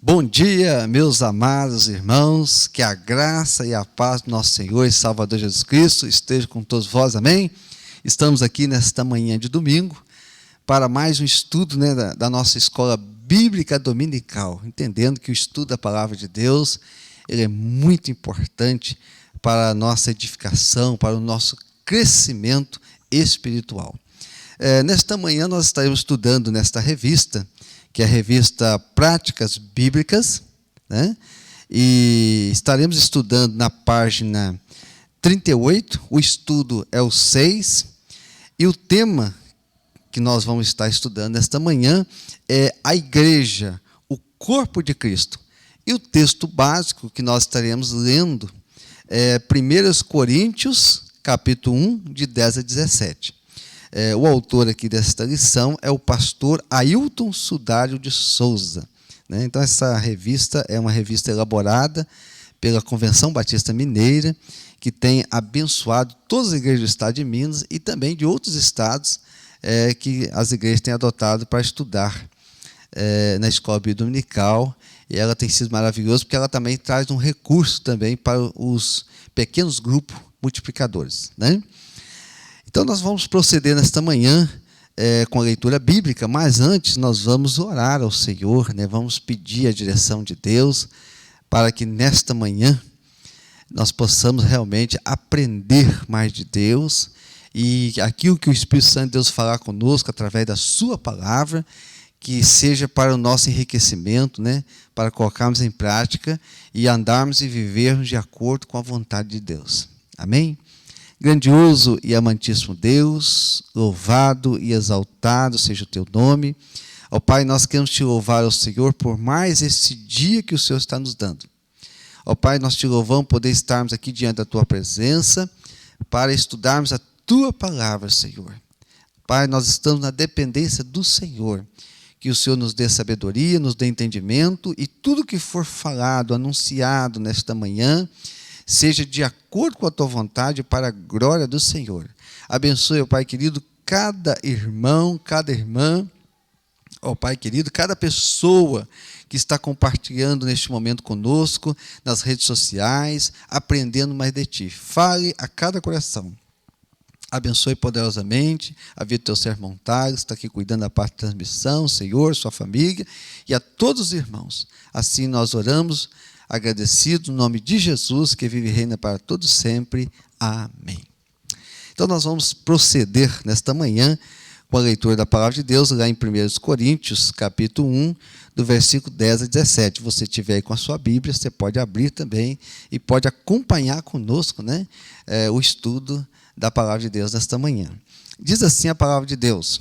Bom dia, meus amados irmãos, que a graça e a paz do nosso Senhor e Salvador Jesus Cristo esteja com todos vós, amém? Estamos aqui nesta manhã de domingo para mais um estudo, da nossa escola bíblica dominical, entendendo que o estudo da palavra de Deus ele é muito importante para a nossa edificação, para o nosso crescimento espiritual. Nesta manhã nós estaremos estudando nesta revista, que é a revista Práticas Bíblicas, né? E estaremos estudando na página 38, o estudo é o 6, e o tema que nós vamos estar estudando nesta manhã é a igreja, o corpo de Cristo. E o texto básico que nós estaremos lendo é 1 Coríntios, capítulo 1, de 10 a 17. O autor aqui desta lição é o pastor Ailton Sudário de Souza. Então, essa revista é uma revista elaborada pela Convenção Batista Mineira, que tem abençoado todas as igrejas do estado de Minas e também de outros estados que as igrejas têm adotado para estudar na escola bíblica dominical. E ela tem sido maravilhosa porque ela também traz um recurso também para os pequenos grupos multiplicadores, né? Então, nós vamos proceder nesta manhã com a leitura bíblica, mas antes nós vamos orar ao Senhor, vamos pedir a direção de Deus para que nesta manhã nós possamos realmente aprender mais de Deus e aquilo que o Espírito Santo de Deus falar conosco através da sua palavra, que seja para o nosso enriquecimento, para colocarmos em prática e andarmos e vivermos de acordo com a vontade de Deus. Amém? Grandioso e amantíssimo Deus, louvado e exaltado seja o teu nome. Ó Pai, nós queremos te louvar ao Senhor por mais esse dia que o Senhor está nos dando. Ó Pai, nós te louvamos poder estarmos aqui diante da tua presença para estudarmos a tua palavra, Senhor. Pai, nós estamos na dependência do Senhor. Que o Senhor nos dê sabedoria, nos dê entendimento e tudo que for falado, anunciado nesta manhã, seja de acordo com a tua vontade para a glória do Senhor. Abençoe, ó Pai querido, cada irmão, cada irmã, ó Pai querido, cada pessoa que está compartilhando neste momento conosco, nas redes sociais, aprendendo mais de Ti. Fale a cada coração. Abençoe poderosamente a vida do teu servo Thales, está aqui cuidando da parte de transmissão, Senhor, sua família, e a todos os irmãos. Assim nós oramos, agradecido no nome de Jesus, que vive e reina para todos sempre. Amém. Então nós vamos proceder nesta manhã com a leitura da palavra de Deus, lá em 1 Coríntios, capítulo 1, do versículo 10 a 17. Se você tiver aí com a sua Bíblia, você pode abrir também e pode acompanhar conosco, o estudo da palavra de Deus nesta manhã. Diz assim a palavra de Deus: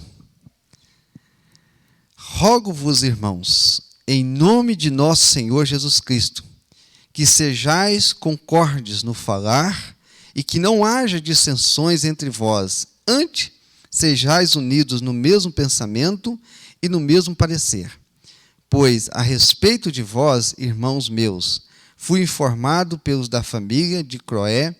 Rogo-vos, irmãos, em nome de nosso Senhor Jesus Cristo, que sejais concordes no falar e que não haja dissensões entre vós, antes sejais unidos no mesmo pensamento e no mesmo parecer. Pois, a respeito de vós, irmãos meus, fui informado pelos da família de Cloé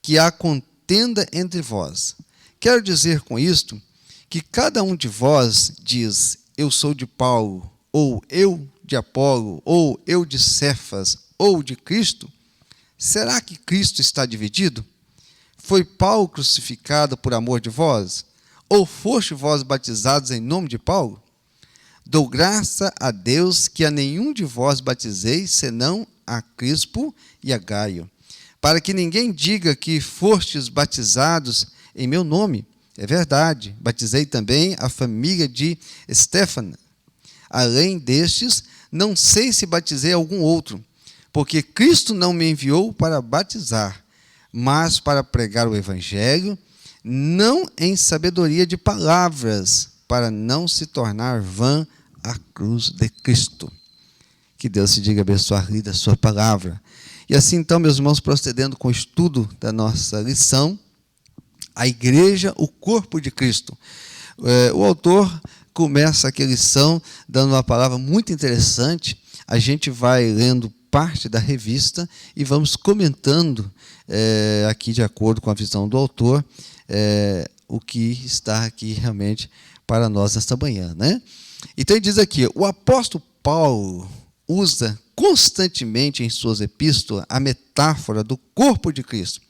que há contenda entre vós. Quero dizer com isto que cada um de vós diz, eu sou de Paulo, ou eu de Apolo, ou eu de Cefas, ou de Cristo. Será que Cristo está dividido? Foi Paulo crucificado por amor de vós? Ou foste vós batizados em nome de Paulo? Dou graça a Deus que a nenhum de vós batizei, senão a Crispo e a Gaio, para que ninguém diga que fostes batizados em meu nome. É verdade, batizei também a família de Estéfana. Além destes, não sei se batizei algum outro, porque Cristo não me enviou para batizar, mas para pregar o Evangelho, não em sabedoria de palavras, para não se tornar vã a cruz de Cristo. Que Deus se diga abençoar a da sua palavra. E assim, então, meus irmãos, procedendo com o estudo da nossa lição, a igreja, o corpo de Cristo. O autor começa aqui a lição dando uma palavra muito interessante. A gente vai lendo parte da revista e vamos comentando aqui, de acordo com a visão do autor, o que está aqui realmente para nós nesta manhã, Então ele diz aqui, o apóstolo Paulo, usa constantemente em suas epístolas a metáfora do corpo de Cristo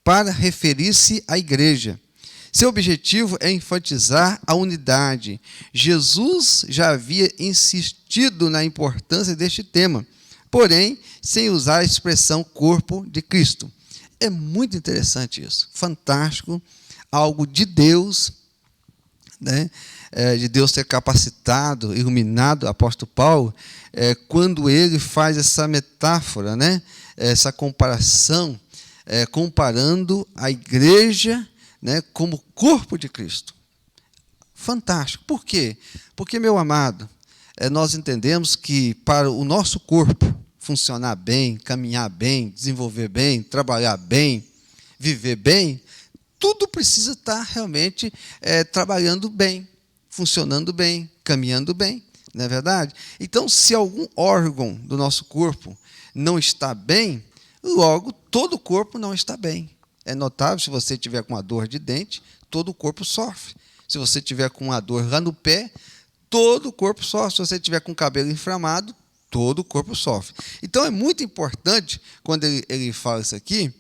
para referir-se à igreja. Seu objetivo é enfatizar a unidade. Jesus já havia insistido na importância deste tema, porém, sem usar a expressão corpo de Cristo. É muito interessante isso, fantástico, algo de Deus, né? De Deus ter capacitado, iluminado o apóstolo Paulo, quando ele faz essa metáfora, né? Essa comparação, comparando a igreja, né, como corpo de Cristo. Fantástico. Por quê? Porque, meu amado, nós entendemos que para o nosso corpo funcionar bem, caminhar bem, desenvolver bem, trabalhar bem, viver bem, tudo precisa estar realmente trabalhando bem, funcionando bem, caminhando bem, não é verdade? Então, se algum órgão do nosso corpo não está bem, logo todo o corpo não está bem. É notável, se você tiver com uma dor de dente, todo o corpo sofre. Se você tiver com uma dor lá no pé, todo o corpo sofre. Se você tiver com o cabelo inflamado, todo o corpo sofre. Então, é muito importante, quando ele fala isso aqui,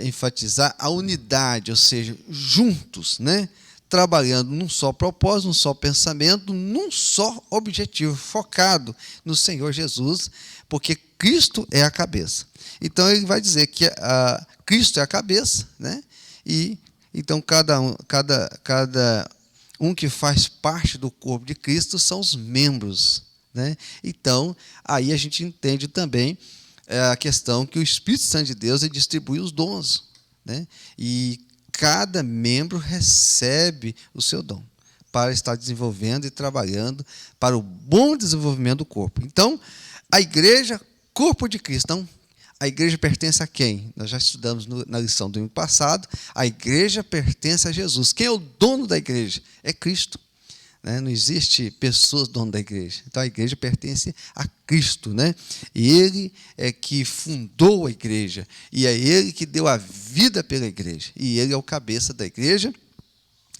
enfatizar a unidade, ou seja, juntos, né? Trabalhando num só propósito, num só pensamento, num só objetivo, focado no Senhor Jesus, porque Cristo é a cabeça. Então, ele vai dizer que Cristo é a cabeça, né? E então cada um que faz parte do corpo de Cristo são os membros, né? Então, aí a gente entende também a questão que o Espírito Santo de Deus ele distribui os dons, né? E cada membro recebe o seu dom para estar desenvolvendo e trabalhando para o bom desenvolvimento do corpo. Então, a igreja, corpo de Cristo. Então, a igreja pertence a quem? Nós já estudamos na lição do domingo passado. A igreja pertence a Jesus. Quem é o dono da igreja? É Cristo. Né? Não existe pessoas dono da igreja. Então, a igreja pertence a Cristo. Né? E Ele é que fundou a igreja. E é Ele que deu a vida pela igreja. E Ele é o cabeça da igreja.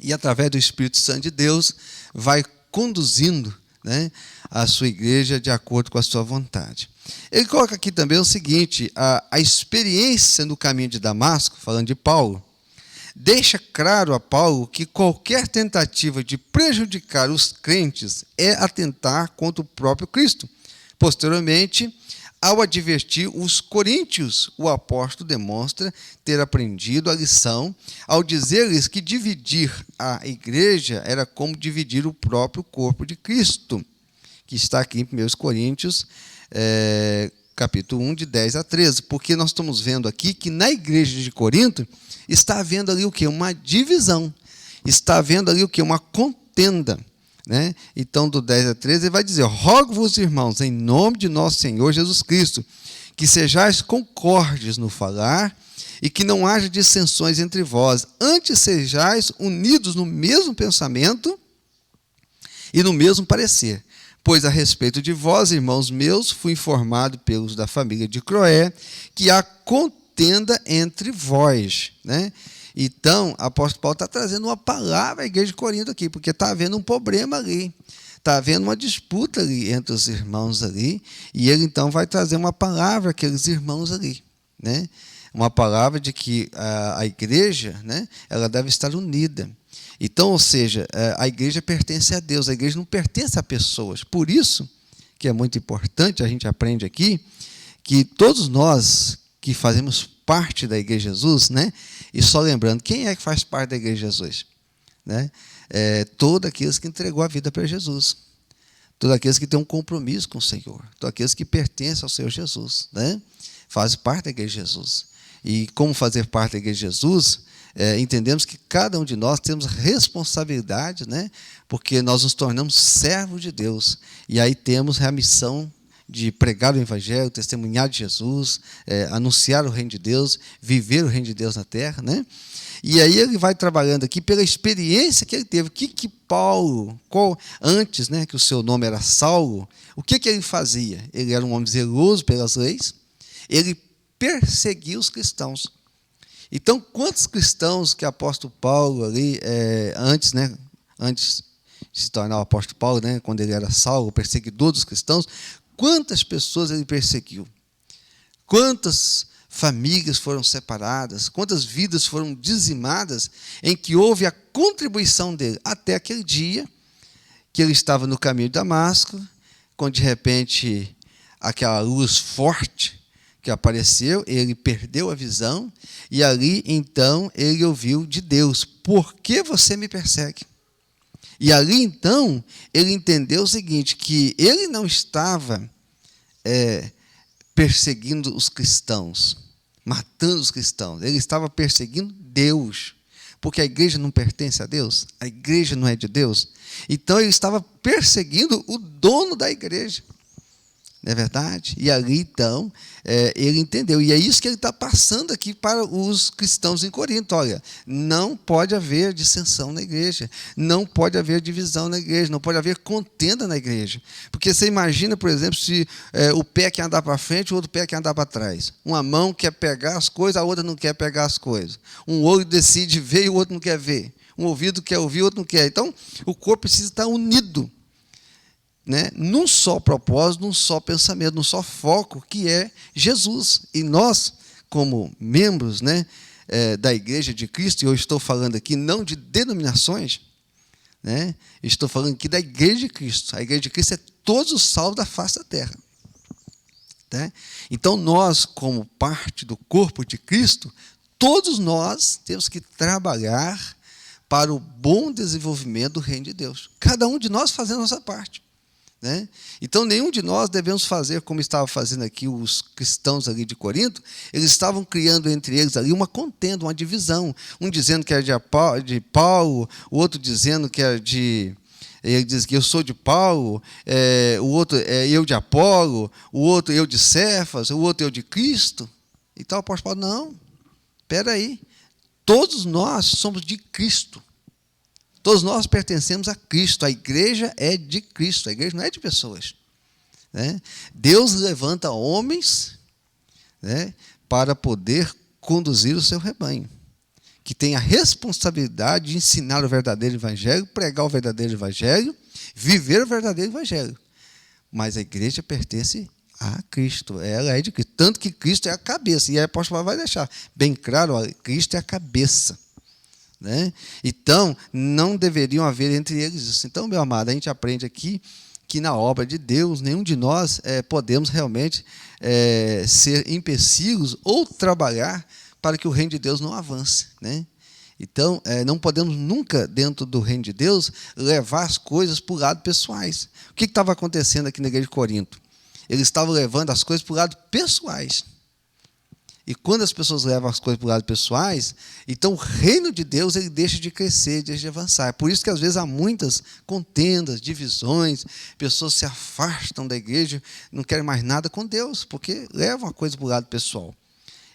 E, através do Espírito Santo de Deus, vai conduzindo, né, a sua igreja de acordo com a sua vontade. Ele coloca aqui também o seguinte, a experiência no caminho de Damasco, falando de Paulo, deixa claro a Paulo que qualquer tentativa de prejudicar os crentes é atentar contra o próprio Cristo. Posteriormente, ao advertir os coríntios, o apóstolo demonstra ter aprendido a lição ao dizer-lhes que dividir a igreja era como dividir o próprio corpo de Cristo, que está aqui em 1 Coríntios, capítulo 1, de 10 a 13. Porque nós estamos vendo aqui que na igreja de Corinto está havendo ali o quê? Uma divisão. Está havendo ali o quê? Uma contenda. Né? Então, do 10 a 13, ele vai dizer: rogo-vos, irmãos, em nome de nosso Senhor Jesus Cristo, que sejais concordes no falar e que não haja dissensões entre vós, antes sejais unidos no mesmo pensamento e no mesmo parecer. Pois a respeito de vós, irmãos meus, fui informado pelos da família de Cloé que há contenda entre vós, né? Então, o apóstolo Paulo está trazendo uma palavra à igreja de Corinto aqui, porque está havendo um problema ali, está havendo uma disputa ali entre os irmãos ali, e ele então vai trazer uma palavra àqueles irmãos ali, né? Uma palavra de que a igreja, né, ela deve estar unida. Então, ou seja, a igreja pertence a Deus, a igreja não pertence a pessoas. Por isso que é muito importante, a gente aprende aqui, que todos nós que fazemos parte da Igreja de Jesus, né? E só lembrando, quem é que faz parte da Igreja de Jesus? Né? Todos aqueles que entregou a vida para Jesus, todos aqueles que têm um compromisso com o Senhor, todos aqueles que pertencem ao Senhor Jesus, né? Fazem parte da Igreja de Jesus. E como fazer parte da Igreja de Jesus, entendemos que cada um de nós temos responsabilidade, né? Porque nós nos tornamos servos de Deus, e aí temos a missão de pregar o Evangelho, testemunhar de Jesus, anunciar o reino de Deus, viver o reino de Deus na terra, né? E aí ele vai trabalhando aqui pela experiência que ele teve. O que Paulo, antes, né, que o seu nome era Saulo, o que ele fazia? Ele era um homem zeloso pelas leis, ele perseguia os cristãos. Então, quantos cristãos que o apóstolo Paulo ali, antes de se tornar o apóstolo Paulo, né, quando ele era Saulo, perseguidor dos cristãos, quantas pessoas ele perseguiu? Quantas famílias foram separadas? Quantas vidas foram dizimadas em que houve a contribuição dele? Até aquele dia que ele estava no caminho de Damasco, quando de repente aquela luz forte que apareceu, ele perdeu a visão e ali então ele ouviu de Deus: por que você me persegue? E ali então ele entendeu o seguinte, que ele não estava perseguindo os cristãos, matando os cristãos, ele estava perseguindo Deus, porque a igreja não pertence a Deus, a igreja não é de Deus. Então ele estava perseguindo o dono da igreja, não é verdade? E ali então ele entendeu, e é isso que ele está passando aqui para os cristãos em Corinto. Olha, não pode haver dissensão na igreja, não pode haver divisão na igreja, não pode haver contenda na igreja, porque você imagina, por exemplo, se o pé quer andar para frente, o outro pé quer andar para trás, uma mão quer pegar as coisas, a outra não quer pegar as coisas, um olho decide ver e o outro não quer ver, um ouvido quer ouvir, o outro não quer. Então o corpo precisa estar unido, né, num só propósito, num só pensamento, num só foco, que é Jesus. E nós, como membros, né, da Igreja de Cristo, e eu estou falando aqui não de denominações, né, estou falando aqui da Igreja de Cristo. A Igreja de Cristo é todos os salvos da face da terra. Né? Então nós, como parte do corpo de Cristo, todos nós temos que trabalhar para o bom desenvolvimento do reino de Deus. Cada um de nós fazendo a nossa parte. Né? Então, nenhum de nós devemos fazer como estava fazendo aqui os cristãos ali de Corinto. Eles estavam criando entre eles ali uma contenda, uma divisão. Um dizendo que era de Paulo, o outro dizendo que era de... Ele diz que eu sou de Paulo, o outro é eu de Apolo, o outro eu de Cefas, o outro eu de Cristo. Então o apóstolo Paulo, não, espera aí, todos nós somos de Cristo. Todos nós pertencemos a Cristo, a igreja é de Cristo, a igreja não é de pessoas. Né? Deus levanta homens, né, para poder conduzir o seu rebanho, que tem a responsabilidade de ensinar o verdadeiro evangelho, pregar o verdadeiro evangelho, viver o verdadeiro evangelho. Mas a igreja pertence a Cristo, ela é de Cristo, tanto que Cristo é a cabeça, e a apóstola vai deixar bem claro, olha, Cristo é a cabeça. Né? Então, não deveriam haver entre eles isso. Então, meu amado, a gente aprende aqui que na obra de Deus, nenhum de nós podemos realmente ser empecilhos ou trabalhar para que o reino de Deus não avance. Né? Então, não podemos nunca, dentro do reino de Deus, levar as coisas para o lado pessoais. O que estava acontecendo aqui na igreja de Corinto? Eles estavam levando as coisas para o lado pessoais. E quando as pessoas levam as coisas para o lado pessoais, então o reino de Deus ele deixa de crescer, deixa de avançar. É por isso que às vezes há muitas contendas, divisões, pessoas se afastam da igreja, não querem mais nada com Deus, porque levam a coisa para o lado pessoal.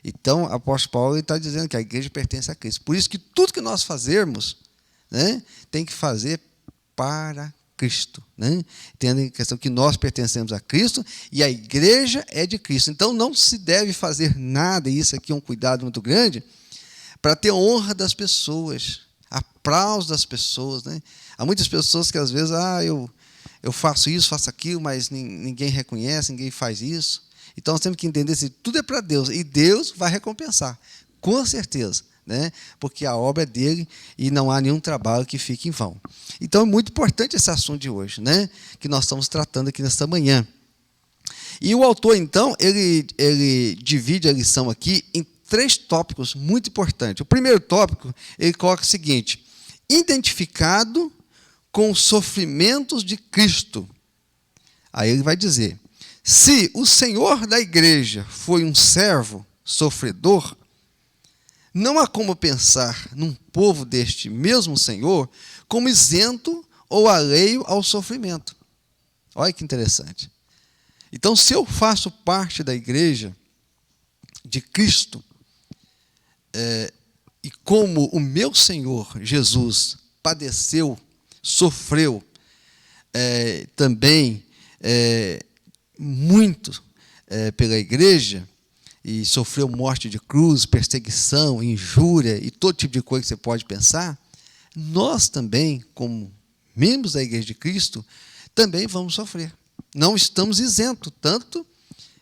Então, o apóstolo Paulo está dizendo que a igreja pertence a Cristo. Por isso que tudo que nós fazermos, né, tem que fazer para Cristo, né? Tendo em questão que nós pertencemos a Cristo e a igreja é de Cristo. Então não se deve fazer nada, e isso aqui é um cuidado muito grande, para ter honra das pessoas, aplauso das pessoas. Né? Há muitas pessoas que às vezes, eu faço isso, faço aquilo, mas ninguém reconhece, ninguém faz isso. Então nós temos que entender que tudo é para Deus, e Deus vai recompensar, com certeza. Né? Porque a obra é dele e não há nenhum trabalho que fique em vão. Então é muito importante esse assunto de hoje, né? Que nós estamos tratando aqui nesta manhã. E o autor, então, ele divide a lição aqui em 3 tópicos muito importantes. O primeiro tópico, ele coloca o seguinte: identificado com os sofrimentos de Cristo. Aí ele vai dizer: se o Senhor da igreja foi um servo sofredor, não há como pensar num povo deste mesmo Senhor como isento ou alheio ao sofrimento. Olha que interessante. Então, se eu faço parte da igreja de Cristo, e como o meu Senhor Jesus padeceu, sofreu também muito pela igreja, e sofreu morte de cruz, perseguição, injúria e todo tipo de coisa que você pode pensar, nós também, como membros da Igreja de Cristo, também vamos sofrer. Não estamos isentos, tanto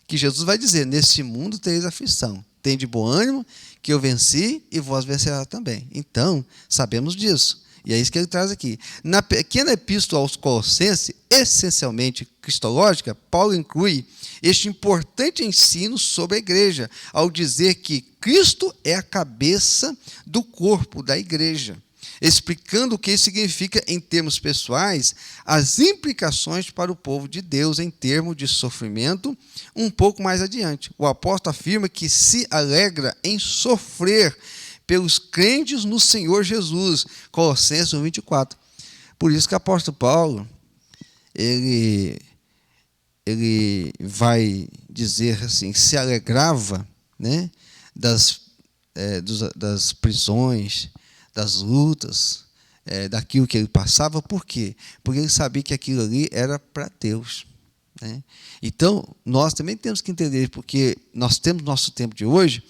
que Jesus vai dizer, neste mundo tereis aflição. Tem de bom ânimo, que eu venci e vós vencerá também. Então, sabemos disso. E é isso que ele traz aqui. Na pequena epístola aos Colossenses, essencialmente cristológica, Paulo inclui este importante ensino sobre a igreja, ao dizer que Cristo é a cabeça do corpo da igreja, explicando o que isso significa em termos pessoais, as implicações para o povo de Deus em termos de sofrimento, um pouco mais adiante. O apóstolo afirma que se alegra em sofrer pelos crentes no Senhor Jesus, Colossenses 1:24. Por isso que o apóstolo Paulo, ele vai dizer assim, se alegrava, né, das prisões, das lutas, daquilo que ele passava. Por quê? Porque ele sabia que aquilo ali era para Deus, né? Então, nós também temos que entender, porque nós temos no nosso tempo de hoje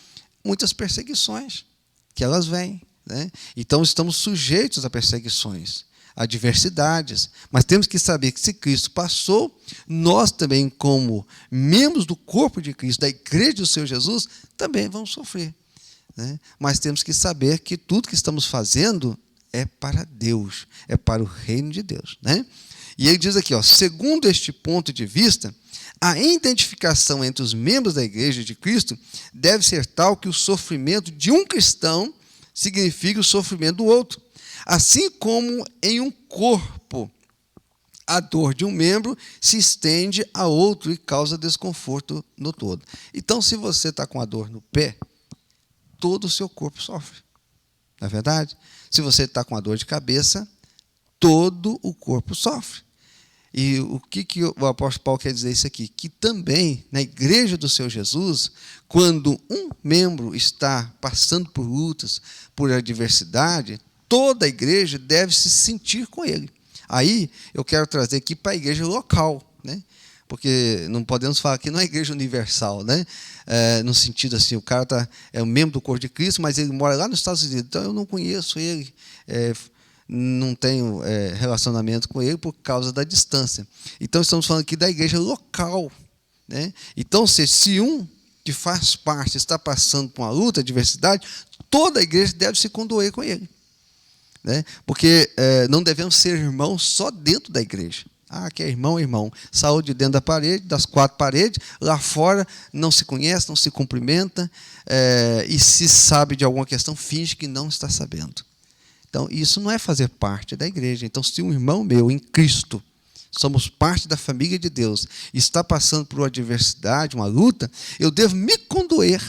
muitas perseguições, que elas vêm, né? Então, estamos sujeitos a perseguições, a adversidades, mas temos que saber que se Cristo passou, nós também, como membros do corpo de Cristo, da igreja do Senhor Jesus, também vamos sofrer, né? Mas temos que saber que tudo que estamos fazendo é para Deus, é para o reino de Deus, né? E ele diz aqui, segundo este ponto de vista, a identificação entre os membros da igreja de Cristo deve ser tal que o sofrimento de um cristão signifique o sofrimento do outro. Assim como em um corpo, a dor de um membro se estende a outro e causa desconforto no todo. Então, se você está com a dor no pé, todo o seu corpo sofre. Não é verdade? Se você está com a dor de cabeça, todo o corpo sofre. E o que o apóstolo Paulo quer dizer isso aqui? Que também, na igreja do Senhor Jesus, quando um membro está passando por lutas, por adversidade, toda a igreja deve se sentir com ele. Aí, eu quero trazer aqui para a igreja local, né? Porque não podemos falar que não é igreja universal, né? No sentido assim, o cara é um membro do corpo de Cristo, mas ele mora lá nos Estados Unidos, então eu não conheço ele, não tenho relacionamento com ele por causa da distância. Então, estamos falando aqui da igreja local, né? Então, se um que faz parte está passando por uma luta, adversidade, toda a igreja deve se condoer com ele, né? Porque não devemos ser irmãos só dentro da igreja. Que é irmão, irmão. Saúde dentro da parede, das quatro paredes, lá fora não se conhece, não se cumprimenta, e se sabe de alguma questão, finge que não está sabendo. Então, isso não é fazer parte da igreja. Então, se um irmão meu em Cristo, somos parte da família de Deus, está passando por uma adversidade, uma luta, eu devo me condoer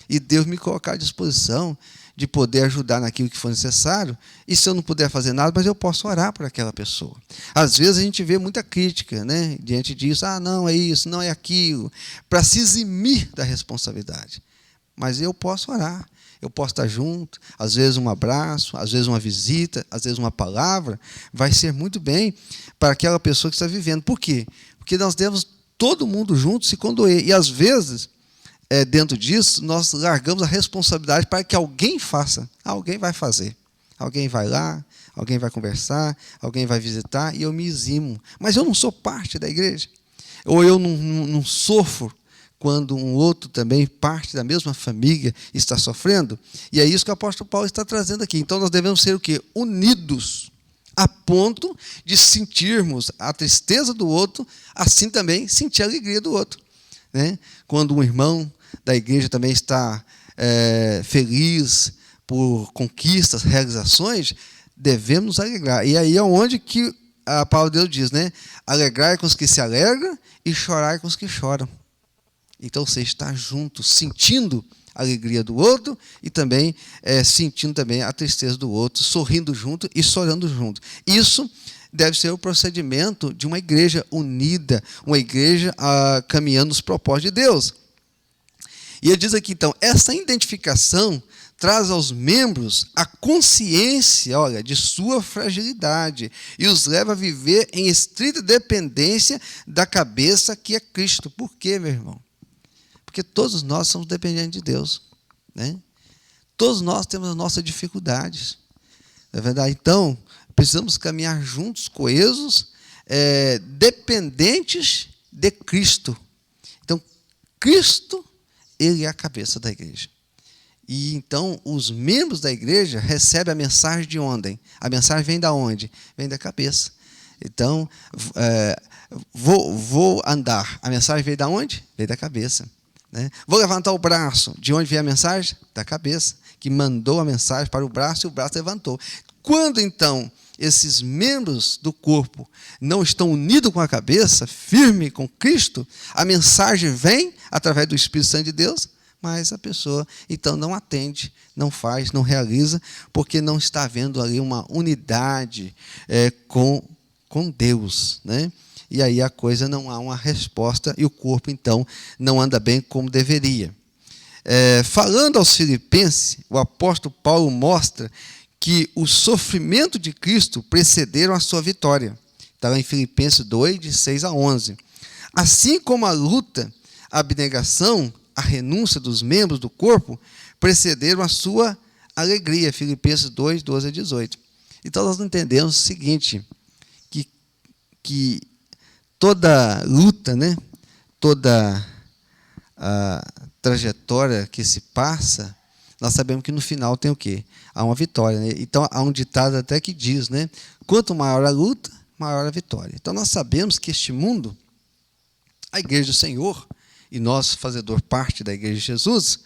e devo me colocar à disposição de poder ajudar naquilo que for necessário. E se eu não puder fazer nada, mas eu posso orar por aquela pessoa. Às vezes a gente vê muita crítica, né, diante disso. Não é isso, não é aquilo, para se eximir da responsabilidade. Mas eu posso orar. Eu posso estar junto, às vezes um abraço, às vezes uma visita, às vezes uma palavra, vai ser muito bem para aquela pessoa que está vivendo. Por quê? Porque nós devemos, todo mundo junto, se condoer. E às vezes, dentro disso, nós largamos a responsabilidade para que alguém faça. Alguém vai fazer. Alguém vai lá, alguém vai conversar, alguém vai visitar, e eu me eximo. Mas eu não sou parte da igreja. Ou eu não sofro quando um outro também, parte da mesma família, está sofrendo. E é isso que o apóstolo Paulo está trazendo aqui. Então, nós devemos ser o quê? Unidos, a ponto de sentirmos a tristeza do outro, assim também sentir a alegria do outro, né? Quando um irmão da igreja também está feliz por conquistas, realizações, devemos nos alegrar. E aí é onde que a palavra de Deus diz, né? Alegrar com os que se alegram e chorar com os que choram. Então, você está junto, sentindo a alegria do outro e também sentindo também a tristeza do outro, sorrindo junto e chorando junto. Isso deve ser o procedimento de uma igreja unida, uma igreja caminhando nos propósitos de Deus. E ele diz aqui, então, essa identificação traz aos membros a consciência, de sua fragilidade e os leva a viver em estrita dependência da cabeça que é Cristo. Por quê, meu irmão? Porque todos nós somos dependentes de Deus, né? Todos nós temos as nossas dificuldades, não é verdade? Então, precisamos caminhar juntos, coesos, dependentes de Cristo. Então, Cristo, Ele é a cabeça da igreja. E então, os membros da igreja recebem a mensagem de onde? A mensagem vem da onde? Vem da cabeça. Então, vou andar. A mensagem veio da onde? Veio da cabeça. Né? Vou levantar o braço. De onde veio a mensagem? Da cabeça, que mandou a mensagem para o braço e o braço levantou. Quando, então, esses membros do corpo não estão unidos com a cabeça, firme com Cristo, a mensagem vem através do Espírito Santo de Deus, mas a pessoa, então, não atende, não faz, não realiza, porque não está havendo ali uma unidade com Deus, né? E aí a coisa não há uma resposta e o corpo, então, não anda bem como deveria. Falando aos Filipenses, o apóstolo Paulo mostra que o sofrimento de Cristo precederam a sua vitória. Está lá em Filipenses 2, de 6 a 11. Assim como a luta, a abnegação, a renúncia dos membros do corpo precederam a sua alegria. Filipenses 2, 12 a 18. Então, nós entendemos o seguinte, que toda luta, né, toda a trajetória que se passa, nós sabemos que no final tem o quê? Há uma vitória. Né? Então, há um ditado até que diz, né, quanto maior a luta, maior a vitória. Então, nós sabemos que este mundo, a igreja do Senhor, e nós, fazedor parte da igreja de Jesus,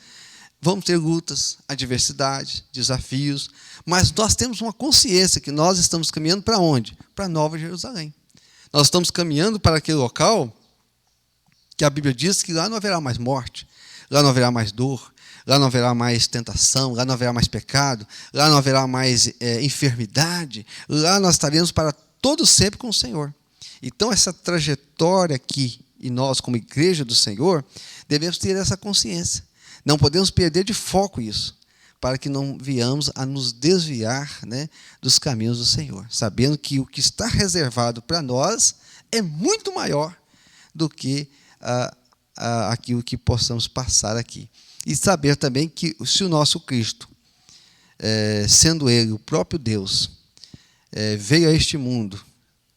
vamos ter lutas, adversidades, desafios, mas nós temos uma consciência que nós estamos caminhando para onde? Para a Nova Jerusalém. Nós estamos caminhando para aquele local que a Bíblia diz que lá não haverá mais morte, lá não haverá mais dor, lá não haverá mais tentação, lá não haverá mais pecado, lá não haverá mais enfermidade, lá nós estaremos para todo sempre com o Senhor. Então, essa trajetória aqui, e nós, como igreja do Senhor, devemos ter essa consciência. Não podemos perder de foco isso, para que não venhamos a nos desviar, né, dos caminhos do Senhor, sabendo que o que está reservado para nós é muito maior do que aquilo que possamos passar aqui. E saber também que se o nosso Cristo, sendo Ele o próprio Deus, veio a este mundo,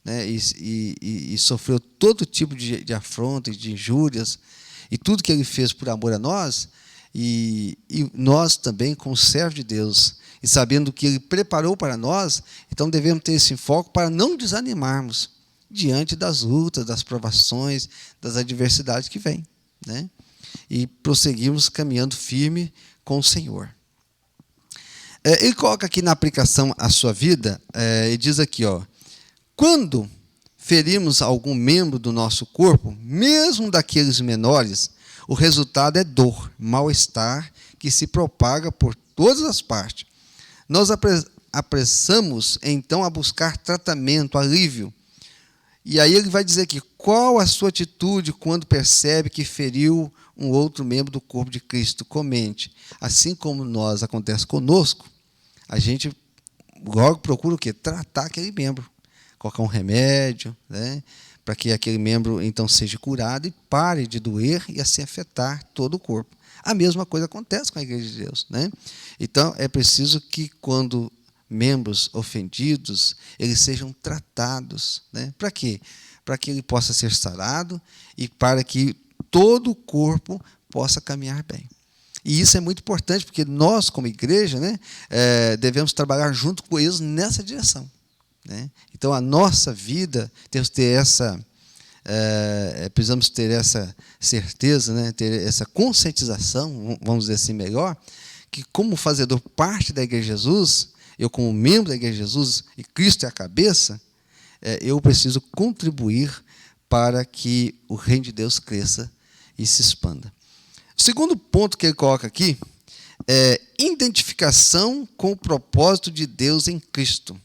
né, e sofreu todo tipo de afronta e de injúrias, e tudo que Ele fez por amor a nós, e nós também, como servos de Deus, e sabendo que Ele preparou para nós, então devemos ter esse foco para não desanimarmos diante das lutas, das provações, das adversidades que vêm, né? E prosseguirmos caminhando firme com o Senhor. Ele coloca aqui na aplicação a sua vida, e diz aqui, quando ferimos algum membro do nosso corpo, mesmo daqueles menores, o resultado é dor, mal-estar, que se propaga por todas as partes. Nós apressamos, então, a buscar tratamento, alívio. E aí ele vai dizer aqui, qual a sua atitude quando percebe que feriu um outro membro do corpo de Cristo? Comente. Assim como acontece conosco, a gente logo procura o quê? Tratar aquele membro. Colocar um remédio, né, para que aquele membro então seja curado e pare de doer e assim afetar todo o corpo. A mesma coisa acontece com a igreja de Deus, né? Então, é preciso que quando membros ofendidos, eles sejam tratados, né? Para quê? Para que ele possa ser sarado e para que todo o corpo possa caminhar bem. E isso é muito importante, porque nós, como igreja, né, devemos trabalhar junto com eles nessa direção. Né? Então, a nossa vida, precisamos ter essa certeza, né? Ter essa conscientização, vamos dizer assim melhor, que como fazedor parte da Igreja de Jesus, eu como membro da Igreja de Jesus, e Cristo é a cabeça, eu preciso contribuir para que o reino de Deus cresça e se expanda. O segundo ponto que ele coloca aqui é identificação com o propósito de Deus em Cristo.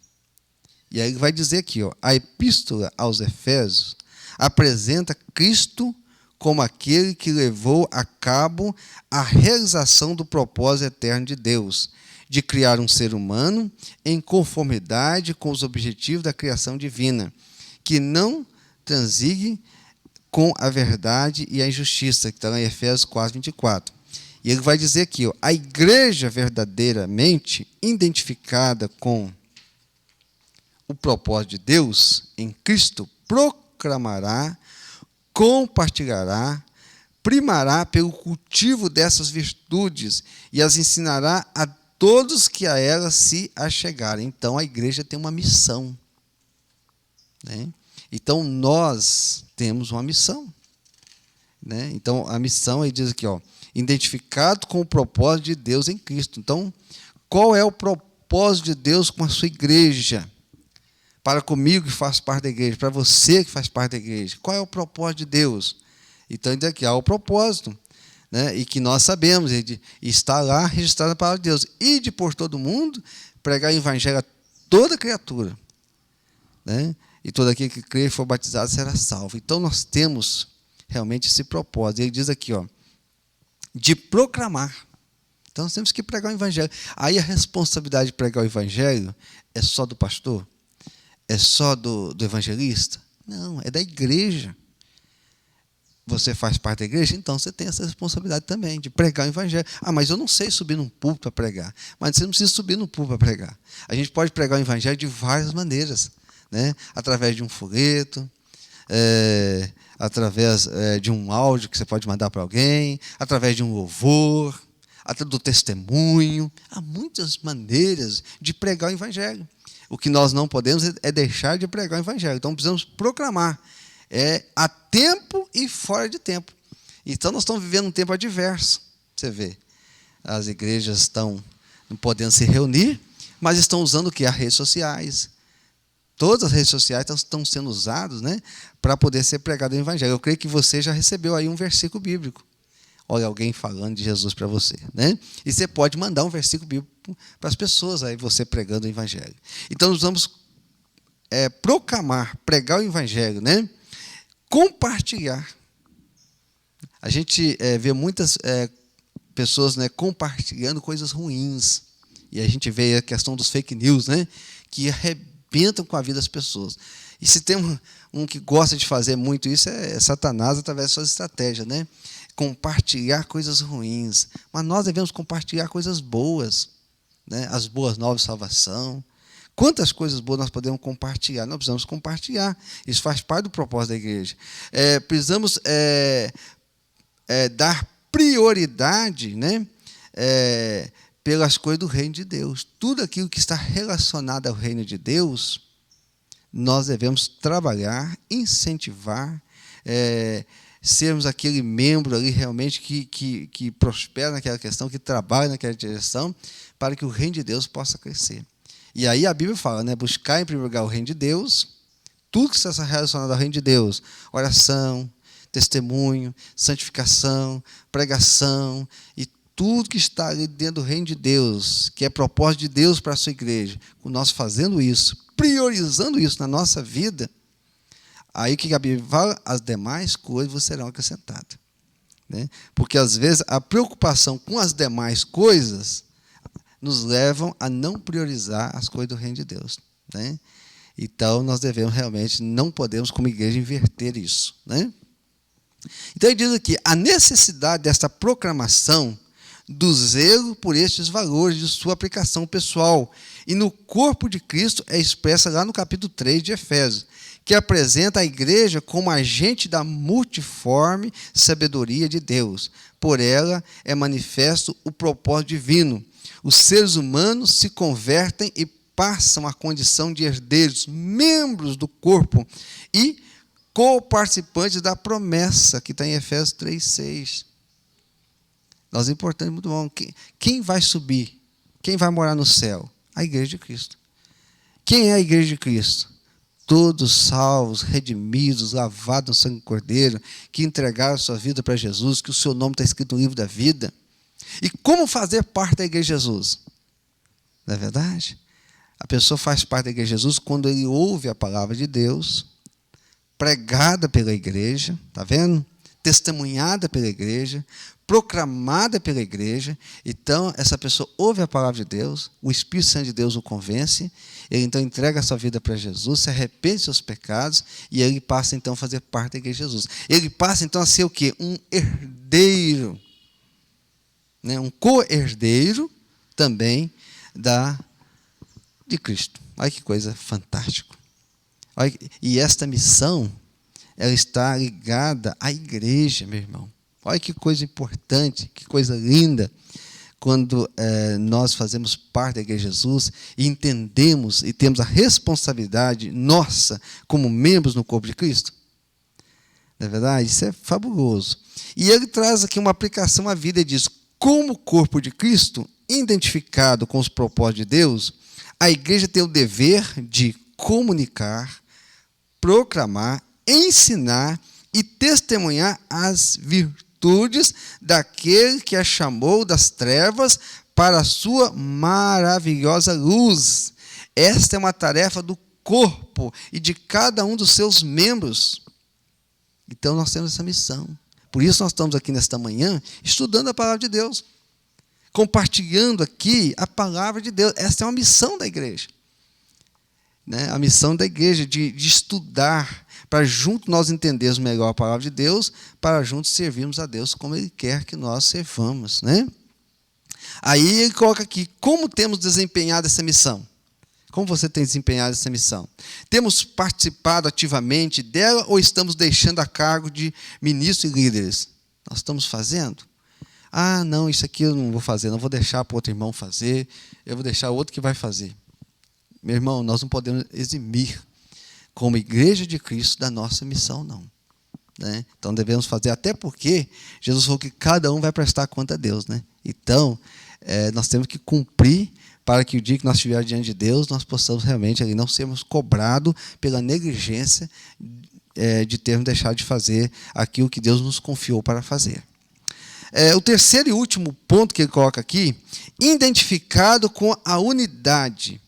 E aí ele vai dizer aqui, a epístola aos Efésios apresenta Cristo como aquele que levou a cabo a realização do propósito eterno de Deus, de criar um ser humano em conformidade com os objetivos da criação divina, que não transigue com a verdade e a injustiça, que está lá em Efésios 4, 24. E ele vai dizer aqui, a igreja verdadeiramente identificada com o o propósito de Deus em Cristo, proclamará, compartilhará, primará pelo cultivo dessas virtudes e as ensinará a todos que a elas se achegarem. Então, a igreja tem uma missão, né? Então, nós temos uma missão, né? Então, a missão, ele diz aqui, ó, identificado com o propósito de Deus em Cristo. Então, qual é o propósito de Deus com a sua igreja? Para comigo que faz parte da igreja, para você que faz parte da igreja. Qual é o propósito de Deus? Então, ele diz aqui, há o propósito, né? E que nós sabemos, está lá registrado na palavra de Deus. Ide por todo mundo, pregar o evangelho a toda criatura, né? E todo aquele que crer e for batizado será salvo. Então, nós temos realmente esse propósito. Ele diz aqui, ó, de proclamar. Então, nós temos que pregar o evangelho. Aí, a responsabilidade de pregar o evangelho é só do pastor? É só do evangelista? Não, é da igreja. Você faz parte da igreja, então você tem essa responsabilidade também, de pregar o evangelho. Ah, mas eu não sei subir num púlpito para pregar. Mas você não precisa subir num púlpito para pregar. A gente pode pregar o evangelho de várias maneiras, né? Através de um folheto, através de um áudio que você pode mandar para alguém, através de um louvor, até do testemunho. Há muitas maneiras de pregar o evangelho. O que nós não podemos é deixar de pregar o evangelho. Então, precisamos proclamar. A tempo e fora de tempo. Então, nós estamos vivendo um tempo adverso. Você vê, as igrejas estão não podendo se reunir, mas estão usando o quê? As redes sociais. Todas as redes sociais estão sendo usadas, né, para poder ser pregado o evangelho. Eu creio que você já recebeu aí um versículo bíblico. Olha, alguém falando de Jesus para você, né? E você pode mandar um versículo bíblico para as pessoas, aí você pregando o evangelho. Então, nós vamos proclamar, pregar o evangelho, né? Compartilhar. A gente vê muitas pessoas, né, compartilhando coisas ruins. E a gente vê a questão dos fake news, né, que arrebentam com a vida das pessoas. E se tem um que gosta de fazer muito isso, é Satanás através de suas estratégias, né? Compartilhar coisas ruins. Mas nós devemos compartilhar coisas boas, né? As boas novas de salvação. Quantas coisas boas nós podemos compartilhar? Nós precisamos compartilhar. Isso faz parte do propósito da igreja. Precisamos dar prioridade, né, pelas coisas do reino de Deus. Tudo aquilo que está relacionado ao reino de Deus, nós devemos trabalhar, incentivar, sermos aquele membro ali realmente que prospera naquela questão, que trabalha naquela direção, para que o reino de Deus possa crescer. E aí a Bíblia fala, né, buscar em primeiro lugar o reino de Deus, tudo que está relacionado ao reino de Deus, oração, testemunho, santificação, pregação, e tudo que está ali dentro do reino de Deus, que é propósito de Deus para a sua igreja, nós fazendo isso, priorizando isso na nossa vida, aí o que a Bíblia fala? As demais coisas vos serão acrescentadas, né? Porque às vezes a preocupação com as demais coisas nos levam a não priorizar as coisas do reino de Deus, né? Então, nós devemos realmente, não podemos, como igreja, inverter isso, né? Então, ele diz aqui, a necessidade desta proclamação do zelo por estes valores de sua aplicação pessoal e no corpo de Cristo é expressa lá no capítulo 3 de Efésios, que apresenta a igreja como agente da multiforme sabedoria de Deus. Por ela é manifesto o propósito divino. Os seres humanos se convertem e passam a condição de herdeiros, membros do corpo e co-participantes da promessa, que está em Efésios 3:6. Nós é importante, muito bom. Quem vai subir? Quem vai morar no céu? A igreja de Cristo. Quem é a igreja de Cristo? Todos salvos, redimidos, lavados no sangue do Cordeiro, que entregaram a sua vida para Jesus, que o seu nome está escrito no livro da vida. E como fazer parte da igreja de Jesus? Não é verdade? A pessoa faz parte da igreja de Jesus quando ele ouve a palavra de Deus, pregada pela igreja, está vendo? Testemunhada pela igreja, proclamada pela igreja. Então, essa pessoa ouve a palavra de Deus, o Espírito Santo de Deus o convence, ele então entrega a sua vida para Jesus, se arrepende dos seus pecados, e ele passa então a fazer parte da igreja de Jesus. Ele passa então a ser o quê? Um herdeiro, né? Um co-herdeiro também de Cristo. Olha que coisa fantástica. E esta missão, ela está ligada à igreja, meu irmão. Olha que coisa importante, que coisa linda, quando nós fazemos parte da Igreja de Jesus e entendemos e temos a responsabilidade nossa como membros no corpo de Cristo. Não é verdade? Isso é fabuloso. E ele traz aqui uma aplicação à vida e diz: como corpo de Cristo, identificado com os propósitos de Deus, a igreja tem o dever de comunicar, proclamar, ensinar e testemunhar as virtudes daquele que a chamou das trevas para a sua maravilhosa luz. Esta é uma tarefa do corpo e de cada um dos seus membros. Então nós temos essa missão. Por isso nós estamos aqui nesta manhã estudando a palavra de Deus, compartilhando aqui a palavra de Deus. Esta é uma missão da igreja, né? A missão da igreja de estudar, para juntos nós entendermos melhor a palavra de Deus, para juntos servirmos a Deus como Ele quer que nós servamos, né? Aí ele coloca aqui: como temos desempenhado essa missão? Como você tem desempenhado essa missão? Temos participado ativamente dela ou estamos deixando a cargo de ministros e líderes? Nós estamos fazendo? Ah, não, isso aqui eu não vou fazer, não vou deixar para outro irmão fazer, eu vou deixar outro que vai fazer. Meu irmão, nós não podemos eximir, como igreja de Cristo, da nossa missão, não. Né? Então devemos fazer, até porque Jesus falou que cada um vai prestar conta a Deus. Né? Então, nós temos que cumprir, para que o dia que nós estivermos diante de Deus, nós possamos realmente ali não sermos cobrados pela negligência de termos deixado de fazer aquilo que Deus nos confiou para fazer. O terceiro e último ponto que ele coloca aqui: identificado com a unidade.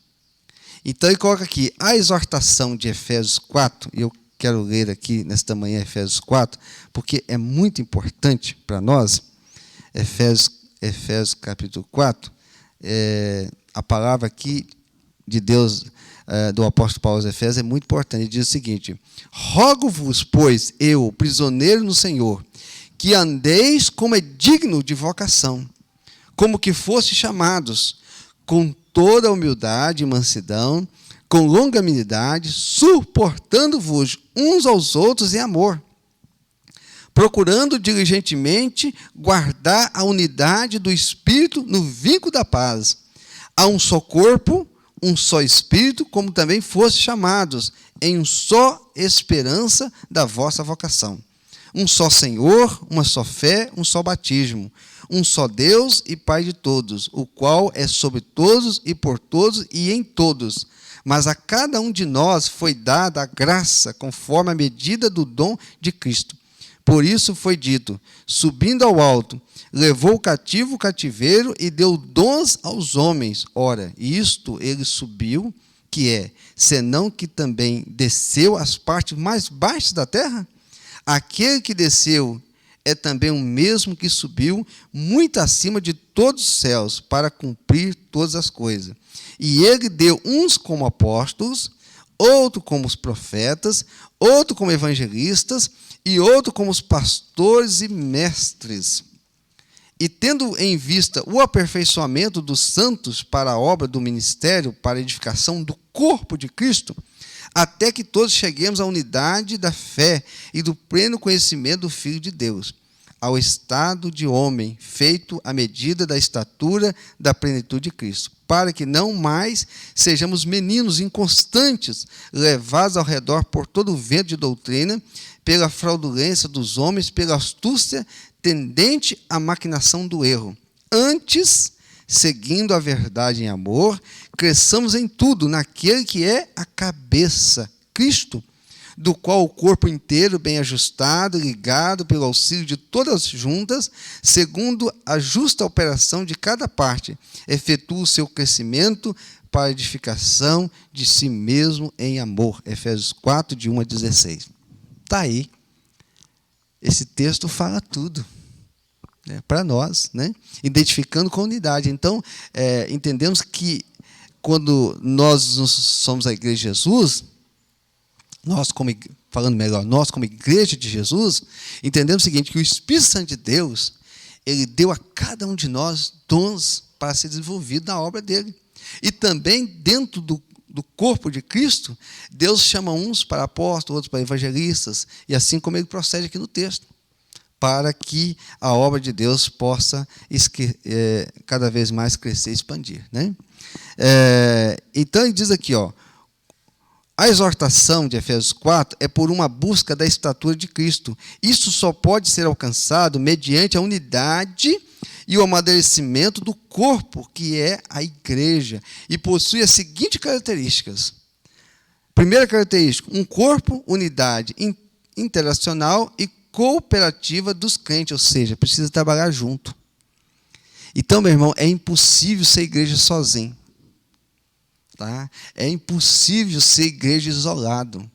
Então ele coloca aqui a exortação de Efésios 4, e eu quero ler aqui nesta manhã Efésios 4, porque é muito importante para nós. Efésios capítulo 4, a palavra aqui de Deus, do apóstolo Paulo aos Efésios, é muito importante. Ele diz o seguinte: rogo-vos, pois, eu, prisioneiro no Senhor, que andeis como é digno de vocação, como que foste chamados, com toda humildade e mansidão, com longanimidade, suportando-vos uns aos outros em amor, procurando diligentemente guardar a unidade do Espírito no vínculo da paz. Há um só corpo, um só Espírito, como também foste chamados, em uma só esperança da vossa vocação. Um só Senhor, uma só fé, um só batismo, um só Deus e Pai de todos, o qual é sobre todos e por todos e em todos. Mas a cada um de nós foi dada a graça conforme a medida do dom de Cristo. Por isso foi dito: subindo ao alto, levou cativo o cativeiro e deu dons aos homens. Ora, isto ele subiu, que é, senão que também desceu às partes mais baixas da terra? Aquele que desceu é também o mesmo que subiu muito acima de todos os céus para cumprir todas as coisas. E ele deu uns como apóstolos, outro como os profetas, outro como evangelistas e outro como os pastores e mestres. E tendo em vista o aperfeiçoamento dos santos para a obra do ministério, para a edificação do corpo de Cristo, até que todos cheguemos à unidade da fé e do pleno conhecimento do Filho de Deus, ao estado de homem, feito à medida da estatura da plenitude de Cristo, para que não mais sejamos meninos inconstantes, levados ao redor por todo o vento de doutrina, pela fraudulência dos homens, pela astúcia tendente à maquinação do erro. Antes, seguindo a verdade em amor, cresçamos em tudo naquele que é a cabeça, Cristo, do qual o corpo inteiro, bem ajustado, ligado pelo auxílio de todas as juntas, segundo a justa operação de cada parte, efetua o seu crescimento para a edificação de si mesmo em amor. Efésios 4, de 1 a 16. Está aí. Esse texto fala tudo. Para nós, né? Identificando com a unidade. Então, entendemos que quando nós somos a Igreja de Jesus, nós como Igreja de Jesus, entendemos o seguinte: que o Espírito Santo de Deus, ele deu a cada um de nós dons para ser desenvolvido na obra dele. E também dentro do do corpo de Cristo, Deus chama uns para apóstolos, outros para evangelistas, e assim como ele procede aqui no texto, para que a obra de Deus possa cada vez mais crescer e expandir, né? Então ele diz aqui, a exortação de Efésios 4 é por uma busca da estatura de Cristo. Isso só pode ser alcançado mediante a unidade e o amadurecimento do corpo, que é a igreja, e possui as seguintes características. Primeira característica, um corpo, unidade interacional e cooperativa dos crentes, ou seja, precisa trabalhar junto. Então, meu irmão, é impossível ser igreja sozinho. Tá? É impossível ser igreja isolado.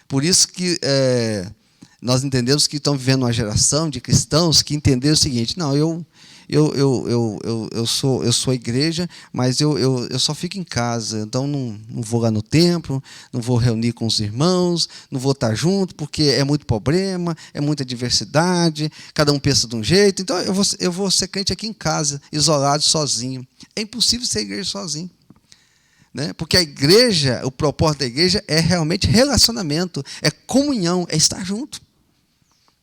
Por isso que nós entendemos que estão vivendo uma geração de cristãos que entenderam o seguinte: não, eu sou igreja, mas eu só fico em casa, então não vou lá no templo, não vou reunir com os irmãos, não vou estar junto, porque é muito problema, é muita diversidade, cada um pensa de um jeito, então eu vou ser crente aqui em casa, isolado, sozinho. É impossível ser igreja sozinho. Né? Porque a igreja, o propósito da igreja é realmente relacionamento, é comunhão, é estar junto.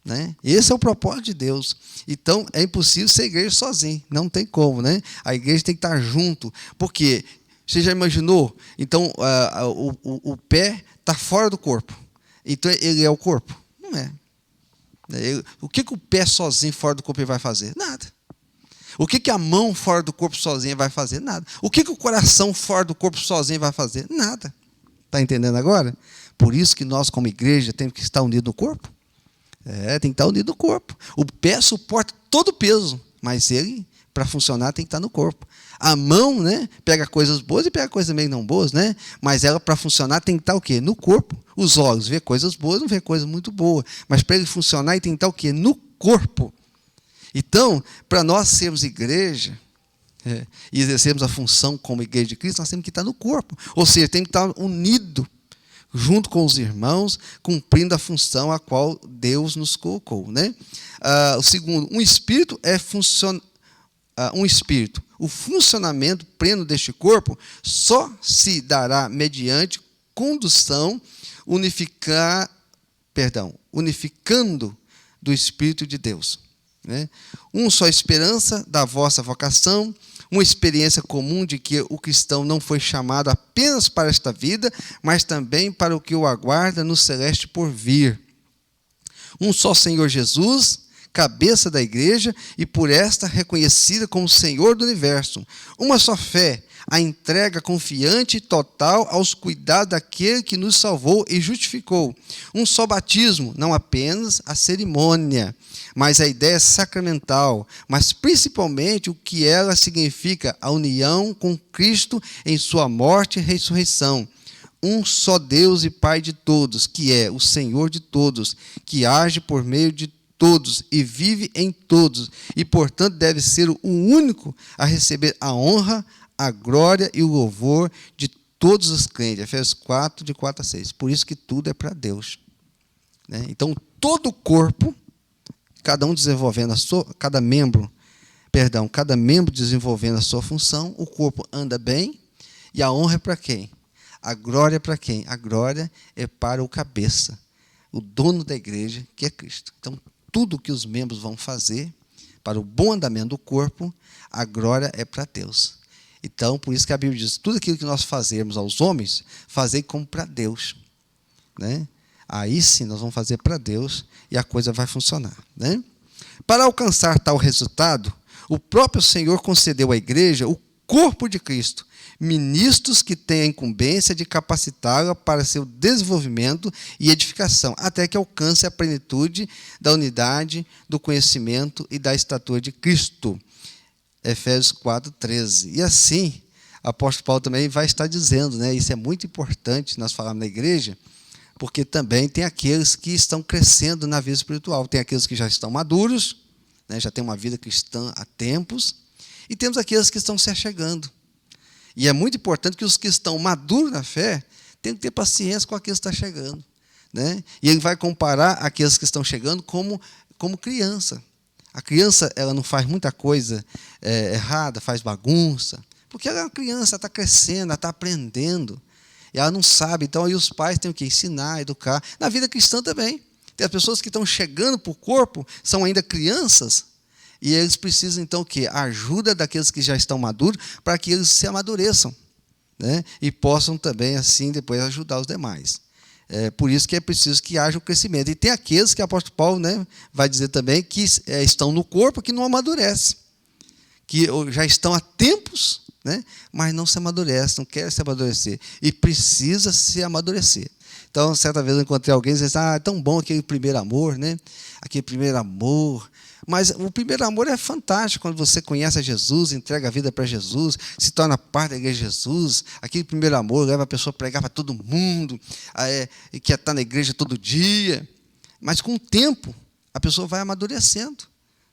Né? Esse é o propósito de Deus. Então, é impossível ser igreja sozinho, não tem como. Né? A igreja tem que estar junto, porque você já imaginou? Então, o pé está fora do corpo, então ele é o corpo? Não é. O que o pé sozinho fora do corpo ele vai fazer? Nada. O que a mão fora do corpo sozinha vai fazer? Nada. O que o coração fora do corpo sozinho vai fazer? Nada. Está entendendo agora? Por isso que nós, como igreja, temos que estar unidos no corpo. Tem que estar unido no corpo. O pé suporta todo o peso, mas ele, para funcionar, tem que estar no corpo. A mão, né, pega coisas boas e pega coisas meio não boas, né? Mas ela, para funcionar, tem que estar o quê? No corpo. Os olhos vê coisas boas, não vê coisas muito boas. Mas para ele funcionar, ele tem que estar o quê? No corpo. Então, para nós sermos igreja e exercermos a função como igreja de Cristo, nós temos que estar no corpo. Ou seja, temos que estar unido junto com os irmãos, cumprindo a função a qual Deus nos colocou. Né? O segundo, um espírito. O funcionamento pleno deste corpo só se dará mediante condução unificando do Espírito de Deus. Né? Só esperança da vossa vocação, uma experiência comum de que o cristão não foi chamado apenas para esta vida, mas também para o que o aguarda no celeste porvir. Um só Senhor Jesus, cabeça da igreja, e por esta reconhecida como Senhor do universo. Uma só fé, a entrega confiante e total aos cuidados daquele que nos salvou e justificou. Um só batismo, não apenas a cerimônia, mas a ideia sacramental, mas principalmente o que ela significa, a união com Cristo em sua morte e ressurreição. Um só Deus e Pai de todos, que é o Senhor de todos, que age por meio de todos e vive em todos, e portanto deve ser o único a receber a honra, a glória e o louvor de todos os crentes. Efésios 4, de 4 a 6. Por isso que tudo é para Deus. Né? Então, todo o corpo, cada membro desenvolvendo a sua função, o corpo anda bem, e a honra é para quem? A glória é para quem? A glória é para o cabeça, o dono da igreja, que é Cristo. Então, tudo que os membros vão fazer para o bom andamento do corpo, a glória é para Deus. Então, por isso que a Bíblia diz, tudo aquilo que nós fazermos aos homens, fazei como para Deus. Né? Aí sim, nós vamos fazer para Deus e a coisa vai funcionar. Né? Para alcançar tal resultado, o próprio Senhor concedeu à igreja o corpo de Cristo, ministros que têm a incumbência de capacitá-la para seu desenvolvimento e edificação, até que alcance a plenitude da unidade, do conhecimento e da estatura de Cristo. Efésios 4, 13. E assim, o apóstolo Paulo também vai estar dizendo, né, isso é muito importante nós falarmos na igreja, porque também tem aqueles que estão crescendo na vida espiritual, tem aqueles que já estão maduros, né, já têm uma vida cristã há tempos, e temos aqueles que estão se achegando. E é muito importante que os que estão maduros na fé tenham que ter paciência com aqueles que estão chegando. Né? E ele vai comparar aqueles que estão chegando como criança. A criança, ela não faz muita coisa errada, faz bagunça, porque ela é uma criança, ela está crescendo, ela está aprendendo. E ela não sabe, então aí os pais têm que ensinar, educar. Na vida cristã também. Tem as pessoas que estão chegando para o corpo, são ainda crianças, e eles precisam, então, o quê? A ajuda daqueles que já estão maduros, para que eles se amadureçam, né? E possam também, assim, depois ajudar os demais. Por isso que é preciso que haja o crescimento. E tem aqueles que o apóstolo Paulo, né, vai dizer também que estão no corpo que não amadurecem, que já estão há tempos, né, mas não se amadurecem, não querem se amadurecer. E precisa se amadurecer. Então, certa vez eu encontrei alguém e disse, é tão bom aquele primeiro amor, né? Aquele primeiro amor. Mas o primeiro amor é fantástico, quando você conhece a Jesus, entrega a vida para Jesus, se torna parte da igreja de Jesus. Aquele primeiro amor leva a pessoa a pregar para todo mundo, que está na igreja todo dia. Mas com o tempo, a pessoa vai amadurecendo,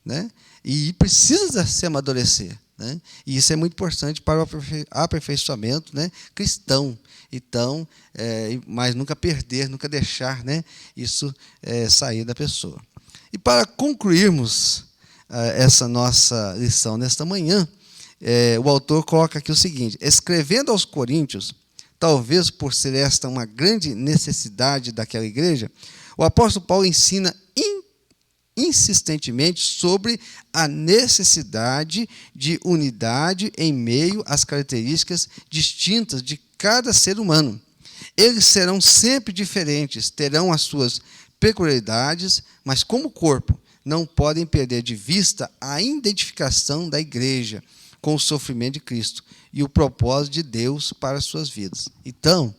né? E precisa se amadurecer, né? E isso é muito importante para o aperfeiçoamento, né, cristão. Então, mas nunca perder, nunca deixar, né, isso sair da pessoa. E para concluirmos essa nossa lição nesta manhã, o autor coloca aqui o seguinte: escrevendo aos Coríntios, talvez por ser esta uma grande necessidade daquela igreja, o apóstolo Paulo ensina insistentemente sobre a necessidade de unidade em meio às características distintas de cada ser humano. Eles serão sempre diferentes, terão as suas peculiaridades, mas como corpo, não podem perder de vista a identificação da igreja com o sofrimento de Cristo e o propósito de Deus para as suas vidas. Então,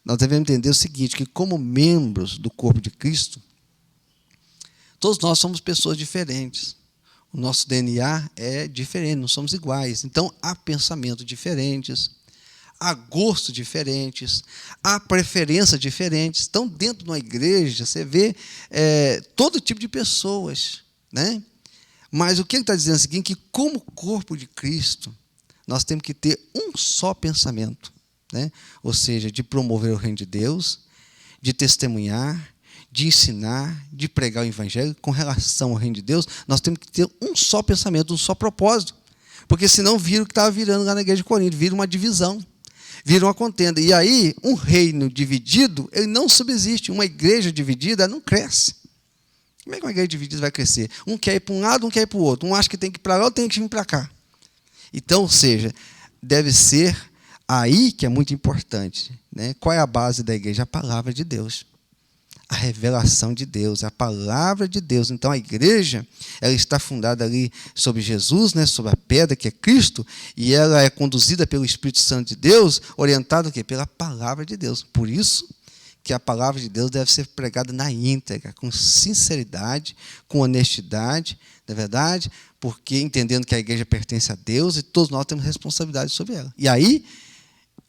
nós devemos entender o seguinte, que como membros do corpo de Cristo, todos nós somos pessoas diferentes. O nosso DNA é diferente, não somos iguais. Então, há pensamentos diferentes, há gostos diferentes, há preferências diferentes. Então, dentro de uma igreja, você vê todo tipo de pessoas, né? Mas o que ele está dizendo é o seguinte, que como corpo de Cristo, nós temos que ter um só pensamento, né? Ou seja, de promover o reino de Deus, de testemunhar, de ensinar, de pregar o evangelho com relação ao reino de Deus. Nós temos que ter um só pensamento, um só propósito, porque senão vira o que estava virando lá na igreja de Corinto, vira uma divisão, vira uma contenda. E aí, um reino dividido, ele não subsiste. Uma igreja dividida não cresce. Como é que uma igreja dividida vai crescer? Um quer ir para um lado, um quer ir para o outro. Um acha que tem que ir para lá, outro tem que vir para cá. Então, ou seja, deve ser aí que é muito importante, né? Qual é a base da igreja? A palavra de Deus. A revelação de Deus, a palavra de Deus. Então, a igreja, ela está fundada ali sobre Jesus, né, sobre a pedra que é Cristo, e ela é conduzida pelo Espírito Santo de Deus, orientada o quê? Pela palavra de Deus. Por isso que a palavra de Deus deve ser pregada na íntegra, com sinceridade, com honestidade, não é verdade? Porque entendendo que a igreja pertence a Deus e todos nós temos responsabilidade sobre ela. E aí,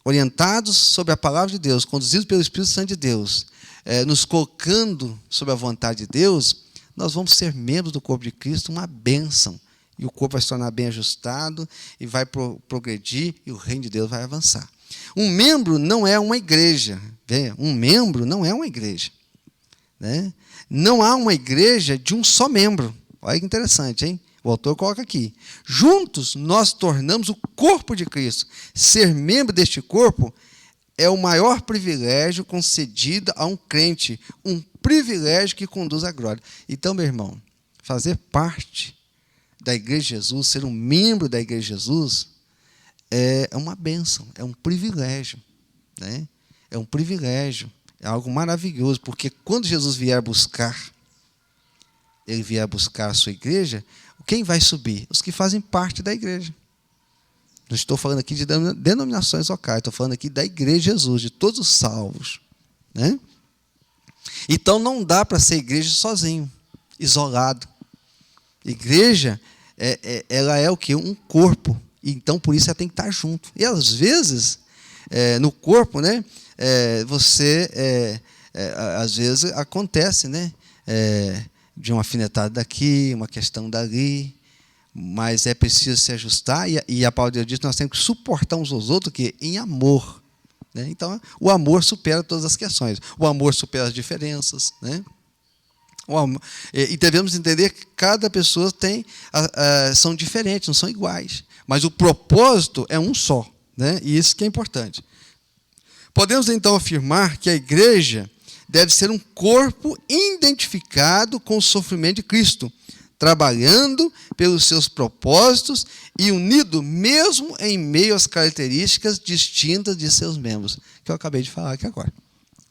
orientados sobre a palavra de Deus, conduzidos pelo Espírito Santo de Deus, nos colocando sob a vontade de Deus, nós vamos ser membros do corpo de Cristo, uma bênção. E o corpo vai se tornar bem ajustado, e vai progredir, e o reino de Deus vai avançar. Um membro não é uma igreja. Veja, um membro não é uma igreja, né? Não há uma igreja de um só membro. Olha que interessante, hein? O autor coloca aqui. Juntos nós tornamos o corpo de Cristo. Ser membro deste corpo é o maior privilégio concedido a um crente, um privilégio que conduz à glória. Então, meu irmão, fazer parte da igreja de Jesus, ser um membro da igreja de Jesus, é uma bênção, é um privilégio, né? É um privilégio, é algo maravilhoso, porque quando Jesus vier buscar, ele vier buscar a sua igreja, quem vai subir? Os que fazem parte da igreja. Não estou falando aqui de denominações locais, estou falando aqui da igreja de Jesus, de todos os salvos, né? Então não dá para ser igreja sozinho, isolado. Igreja, ela é o quê? Um corpo. Então por isso ela tem que estar junto. E às vezes, no corpo, né? Às vezes acontece, né? De uma afinetada daqui, uma questão dali. Mas é preciso se ajustar, e a palavra de Deus diz que nós temos que suportar uns aos outros que em amor, né? Então, o amor supera todas as questões. O amor supera as diferenças, né? E devemos entender que cada pessoa são diferentes, não são iguais. Mas o propósito é um só, né? E isso que é importante. Podemos então afirmar que a igreja deve ser um corpo identificado com o sofrimento de Cristo, trabalhando pelos seus propósitos e unido mesmo em meio às características distintas de seus membros, que eu acabei de falar aqui agora.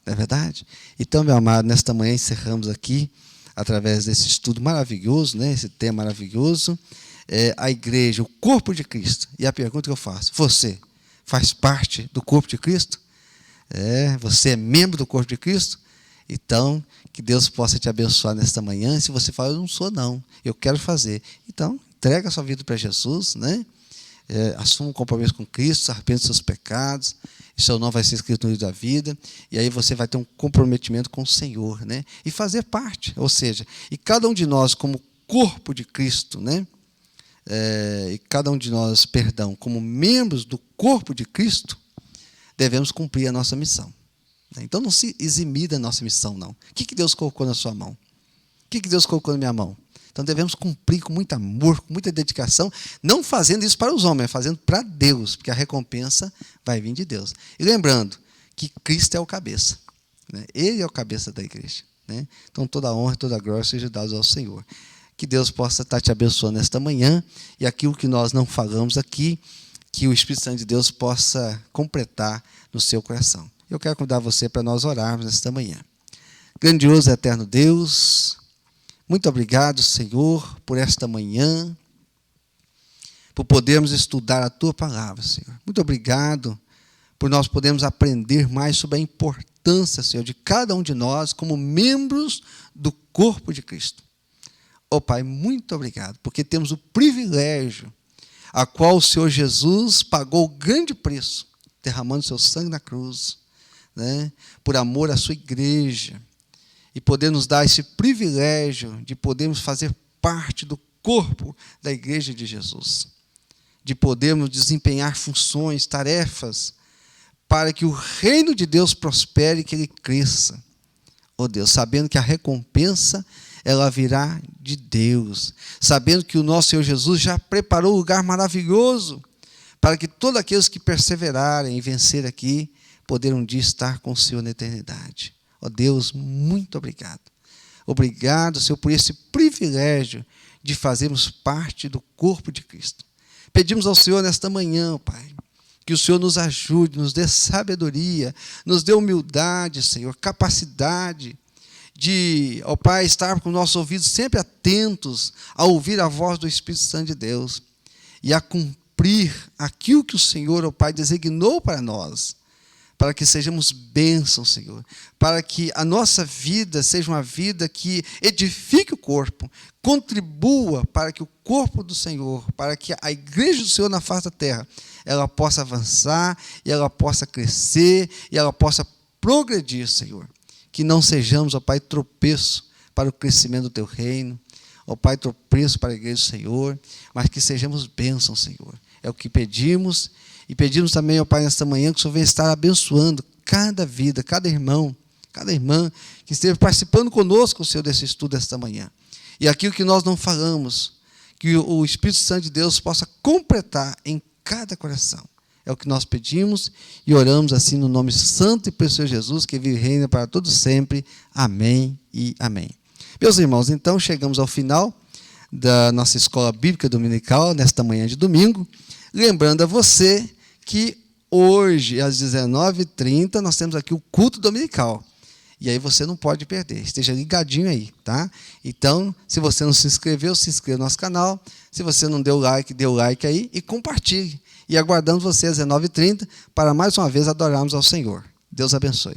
Não é verdade? Então, meu amado, nesta manhã encerramos aqui, através desse estudo maravilhoso, né, esse tema maravilhoso, a igreja, o corpo de Cristo. E a pergunta que eu faço: você faz parte do corpo de Cristo? Você é membro do corpo de Cristo? Então, que Deus possa te abençoar nesta manhã. Se você fala: eu não sou não, eu quero fazer, então entrega a sua vida para Jesus, né? Assuma um compromisso com Cristo, arrependa dos seus pecados, e seu nome vai ser escrito no livro da vida, e aí você vai ter um comprometimento com o Senhor, né? E fazer parte, ou seja, e cada um de nós como corpo de Cristo, né? E cada um de nós, como membros do corpo de Cristo, devemos cumprir a nossa missão. Então não se eximir da nossa missão, não. O que Deus colocou na sua mão? O que Deus colocou na minha mão? Então devemos cumprir com muito amor, com muita dedicação, não fazendo isso para os homens, mas fazendo para Deus, porque a recompensa vai vir de Deus. E lembrando que Cristo é o cabeça, né? Ele é o cabeça da igreja, né? Então toda a honra e toda a glória seja dada ao Senhor. Que Deus possa estar te abençoando nesta manhã, e aquilo que nós não falamos aqui, que o Espírito Santo de Deus possa completar no seu coração. Eu quero convidar você para nós orarmos nesta manhã. Grandioso e eterno Deus, muito obrigado, Senhor, por esta manhã, por podermos estudar a Tua palavra, Senhor. Muito obrigado por nós podermos aprender mais sobre a importância, Senhor, de cada um de nós como membros do corpo de Cristo. Ó Pai, muito obrigado, porque temos o privilégio a qual o Senhor Jesus pagou o grande preço, derramando seu sangue na cruz, né, por amor à sua igreja, e poder nos dar esse privilégio de podermos fazer parte do corpo da igreja de Jesus, de podermos desempenhar funções, tarefas, para que o reino de Deus prospere e que ele cresça. Ó Deus, sabendo que a recompensa ela virá de Deus, sabendo que o nosso Senhor Jesus já preparou um lugar maravilhoso para que todos aqueles que perseverarem e vencer aqui poderão um dia estar com o Senhor na eternidade. Ó Deus, muito obrigado. Obrigado, Senhor, por esse privilégio de fazermos parte do corpo de Cristo. Pedimos ao Senhor nesta manhã, Pai, que o Senhor nos ajude, nos dê sabedoria, nos dê humildade, Senhor, capacidade de, ó Pai, estar com nossos ouvidos sempre atentos a ouvir a voz do Espírito Santo de Deus e a cumprir aquilo que o Senhor, ó Pai, designou para nós, para que sejamos bênçãos, Senhor, para que a nossa vida seja uma vida que edifique o corpo, contribua para que o corpo do Senhor, para que a igreja do Senhor na face da terra, ela possa avançar, e ela possa crescer, e ela possa progredir, Senhor. Que não sejamos, ó Pai, tropeço para o crescimento do Teu reino, ó Pai, tropeço para a igreja do Senhor, mas que sejamos bênçãos, Senhor. É o que pedimos, e pedimos também, ó Pai, nesta manhã, que o Senhor venha estar abençoando cada vida, cada irmão, cada irmã que esteve participando conosco, Senhor, desse estudo esta manhã. E aquilo que nós não falamos, que o Espírito Santo de Deus possa completar em cada coração. É o que nós pedimos e oramos assim no nome santo e precioso de Jesus, que vive e reina para todos sempre. Amém e amém. Meus irmãos, então chegamos ao final da nossa escola bíblica dominical, nesta manhã de domingo. Lembrando a você que hoje, às 19h30, nós temos aqui o culto dominical. E aí você não pode perder, esteja ligadinho aí, tá? Então, se você não se inscreveu, se inscreva no nosso canal. Se você não deu like, dê o like aí e compartilhe. E aguardamos você às 19h30 para mais uma vez adorarmos ao Senhor. Deus abençoe.